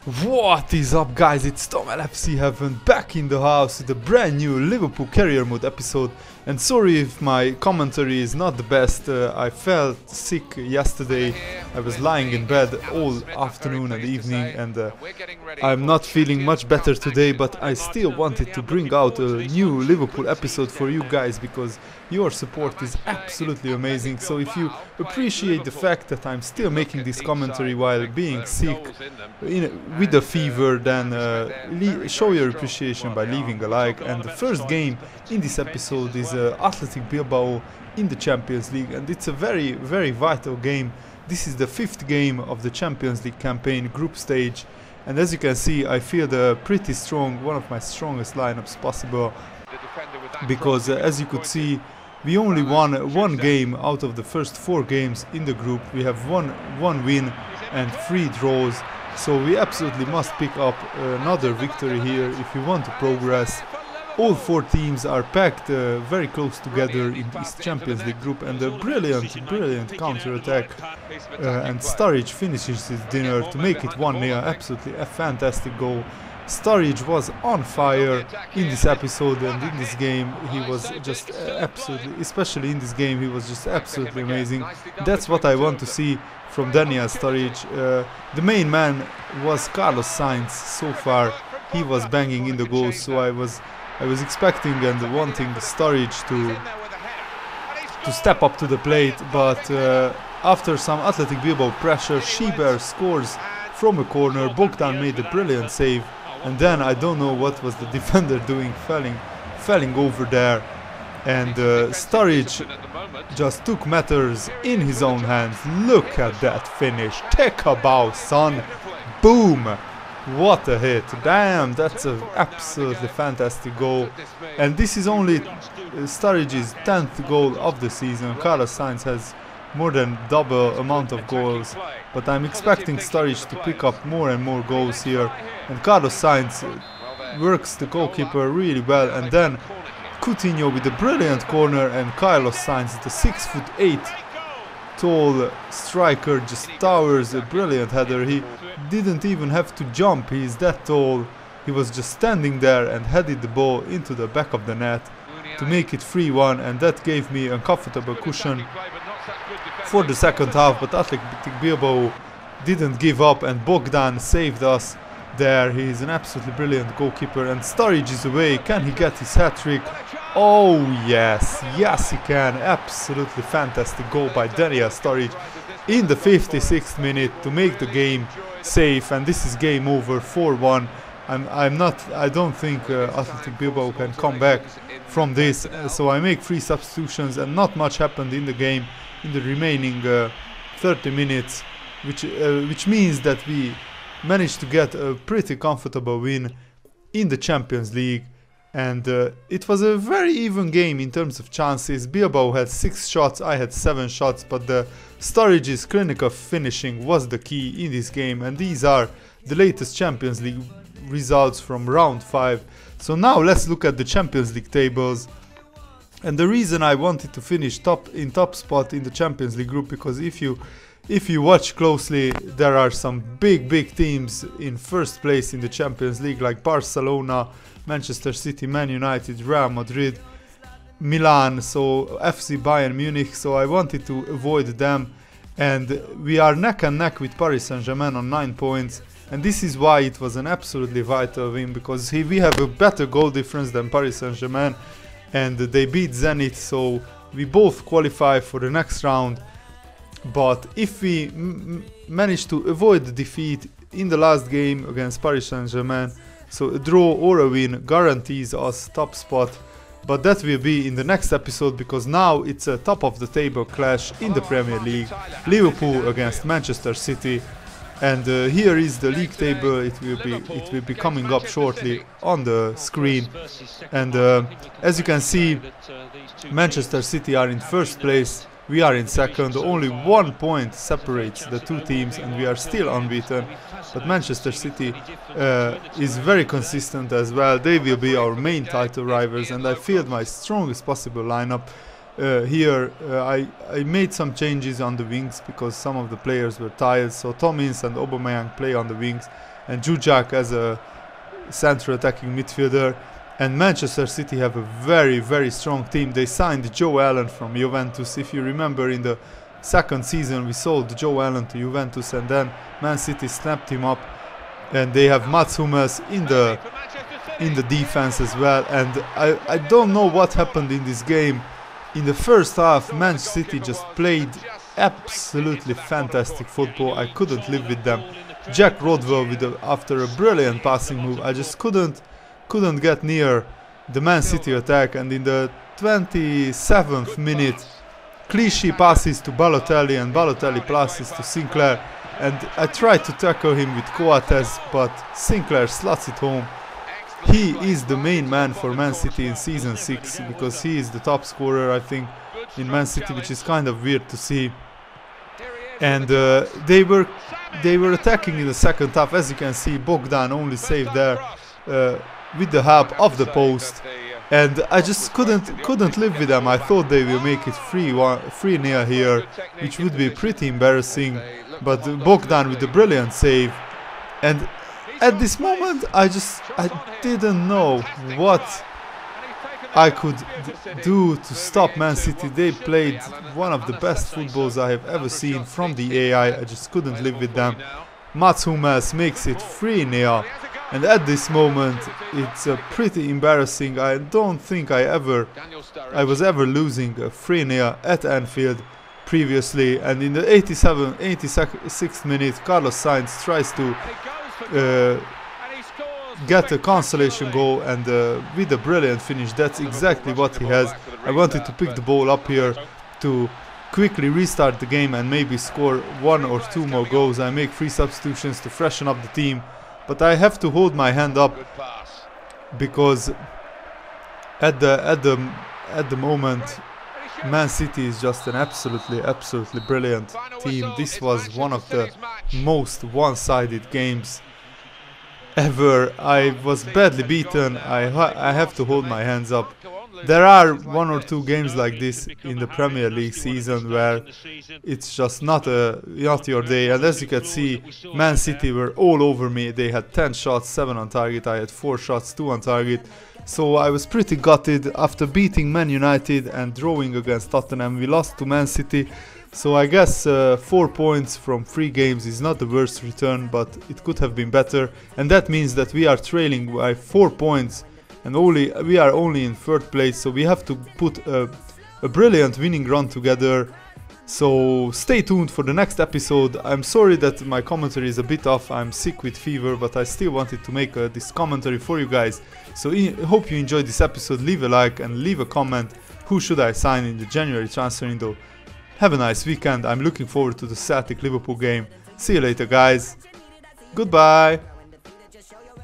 What is up, guys? It's Tom LFC Heaven back in the house with a brand new Liverpool Career Mode episode. And sorry if my commentary is not the best. I felt sick yesterday. I was lying in bed all afternoon and evening, and I'm not feeling much better today, but I still wanted to bring out a new Liverpool episode for you guys because your support is absolutely amazing. So if you appreciate the fact that I'm still making this commentary while being sick with a fever, then show your appreciation by leaving a like. And the first game in this episode is Athletic Bilbao in the Champions League, and it's a very, very vital game. This is the 5th game of the Champions League campaign group stage, and as you can see, I feel pretty strong, one of my strongest lineups possible, because as you could see, we only won one game out of the first 4 games in the group. We have one win and 3 draws, so we absolutely must pick up another victory here if we want to progress. All 4 teams are packed very close together in this Champions League group, and a brilliant counter-attack, and Sturridge finishes his dinner to make it 1-0. Absolutely a fantastic goal. Sturridge was on fire in this episode, and in this game he was just absolutely, especially in this game, he was just absolutely amazing. That's what I want to see from Daniel Sturridge. The main man was Carlos Sainz so far. He was banging in the goals, so I was expecting and wanting Sturridge to step up to the plate, but after some Athletic Bilbao pressure, Schieber scores from a corner. Bogdan made a brilliant save, and then I don't know what was the defender doing, falling over there, and Sturridge just took matters in his own hands. Look at that finish, take a bow, son, boom! What a hit, damn, that's an absolutely fantastic goal. And this is only Sturridge's 10th goal of the season. Carlos Sainz has more than double amount of goals, but I'm expecting Sturridge to pick up more and more goals here. And Carlos Sainz works the goalkeeper really well, and then Coutinho with a brilliant corner, and Carlos Sainz, the 6'8" tall striker, just towers a brilliant header. He didn't even have to jump, he is that tall. He was just standing there and headed the ball into the back of the net to make it 3-1, and that gave me a comfortable cushion for the second half. But Athletic Bilbao didn't give up, and Bogdan saved us there. He is an absolutely brilliant goalkeeper, and Sturridge is away. Can he get his hat-trick? Oh yes, yes he can. Absolutely fantastic goal by Daniel Sturridge in the 56th minute to make the game safe, and this is game over, 4-1. I don't think Athletic Bilbao can come back from this, so I make 3 substitutions, and not much happened in the game in the remaining 30 minutes, which means that we managed to get a pretty comfortable win in the Champions League. And it was a very even game in terms of chances. Bilbao had 6 shots, I had 7 shots, but the Sturridge's clinical finishing was the key in this game. And these are the latest Champions League results from round 5. So now let's look at the Champions League tables. And the reason I wanted to finish in top spot in the Champions League group, because if you watch closely, there are some big teams in first place in the Champions League, like Barcelona, Manchester City, Man United, Real Madrid, Milan, so FC Bayern Munich, so I wanted to avoid them. And we are neck and neck with Paris Saint-Germain on 9 points, and this is why it was an absolutely vital win, because we have a better goal difference than Paris Saint-Germain, and they beat Zenit, so we both qualify for the next round. But if we manage to avoid the defeat in the last game against Paris Saint-Germain, so a draw or a win guarantees us top spot. But that will be in the next episode, because now it's a top of the table clash in the Premier League. Liverpool against Manchester City, and here is the league table. It will be coming up shortly on the screen, and as you can see, Manchester City are in first place. We are in second. Only 1 point separates the 2 teams, and we are still unbeaten. But Manchester City is very consistent as well. They will be our main title rivals, and I feel my strongest possible lineup. Here I made some changes on the wings because some of the players were tired, so Tommins and Aubameyang play on the wings, and Jujak as a central attacking midfielder. And Manchester City have a very, very strong team. They signed Joe Allen from Juventus. If you remember, in the second season we sold Joe Allen to Juventus, and then Man City snapped him up. And they have Mats Hummels in the defense as well. And I don't know what happened in this game. In the first half, Man City just played absolutely fantastic football. I couldn't live with them. Jack Rodwell after a brilliant passing move. I just couldn't get near the Man City attack, and in the 27th minute Clichy passes to Balotelli and Balotelli passes to Sinclair, and I tried to tackle him with Coates, but Sinclair slots it home. He is the main man for Man City in season 6 because he is the top scorer, I think, in Man City, which is kind of weird to see. And they were attacking in the second half. As you can see, Bogdan only saved there with the help of the post, and I just couldn't live with them. I thought they will make it 3-0 here, which would be pretty embarrassing, but Bogdan with the brilliant save. And at this moment I didn't know what I could do to stop Man City. They played one of the best footballs I have ever seen from the AI. I just couldn't live with them. Mats Hummels makes it 3-0. And at this moment, it's pretty embarrassing. I don't think I was ever losing a 3-0 at Anfield previously. And in the 86th minute, Carlos Sainz tries to get a consolation goal, and with a brilliant finish. That's exactly what he has. I wanted to pick the ball up here to quickly restart the game and maybe score 1 or 2 more goals. I make 3 substitutions to freshen up the team. But I have to hold my hand up because at the moment Man City is just an absolutely brilliant team. This was one of the most one-sided games ever. I was badly beaten. I have to hold my hands up. There are 1 or 2 games like this in the Premier League season where it's just not your day. And as you can see, Man City were all over me. They had 10 shots, 7 on target. I had 4 shots, 2 on target. So I was pretty gutted after beating Man United and drawing against Tottenham. We lost to Man City. So I guess 4 points from 3 games is not the worst return, but it could have been better. And that means that we are trailing by 4 points. And we are only in 3rd place, so we have to put a brilliant winning run together. So stay tuned for the next episode. I'm sorry that my commentary is a bit off. I'm sick with fever, but I still wanted to make this commentary for you guys. So I hope you enjoyed this episode. Leave a like and leave a comment. Who should I sign in the January transfer window? Have a nice weekend. I'm looking forward to the Celtic Liverpool game. See you later, guys. Goodbye.